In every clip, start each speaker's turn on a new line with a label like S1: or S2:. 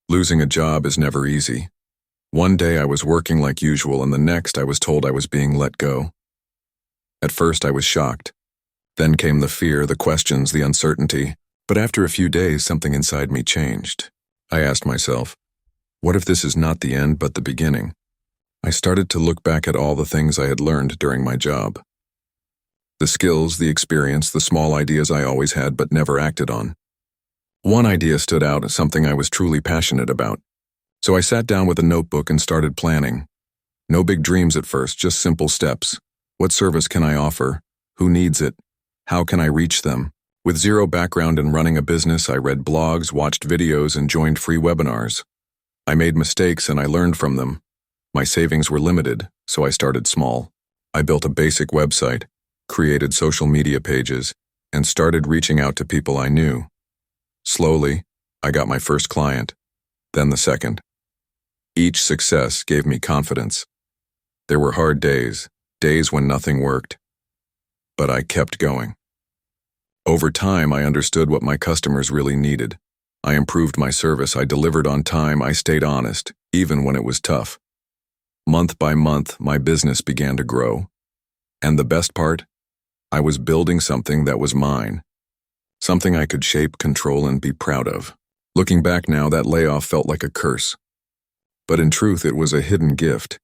S1: Losing a job is never easy. One day I was working like usual and the next I was told I was being let go. At first I was shocked. Then came the fear, the questions, the uncertainty. But after a few days, something inside me changed. I asked myself, what if this is not the end but the beginning? I started to look back at all the things I had learned during my job. The skills, the experience, the small ideas I always had but never acted on. One idea stood out as something I was truly passionate about. So I sat down with a notebook and started planning. No big dreams at first, just simple steps. What service can I offer? Who needs it? How can I reach them? With zero background in running a business, I read blogs, watched videos, and joined free webinars. I made mistakes and I learned from them. My savings were limited, so I started small. I built a basic website, created social media pages, and started reaching out to people I knew. Slowly, I got my first client, then the second. Each success gave me confidence. There were hard days, days when nothing worked. But I kept going. Over time, I understood what my customers really needed. I improved my service, I delivered on time, I stayed honest, even when it was tough. Month by month, my business began to grow. And the best part? I was building something that was mine. Something I could shape, control, and be proud of. Looking back now, that layoff felt like a curse. But in truth, it was a hidden gift.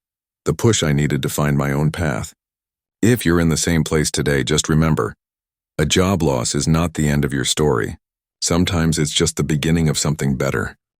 S1: The push I needed to find my own path. If you're in the same place today, just remember, a job loss is not the end of your story. Sometimes it's just the beginning of something better.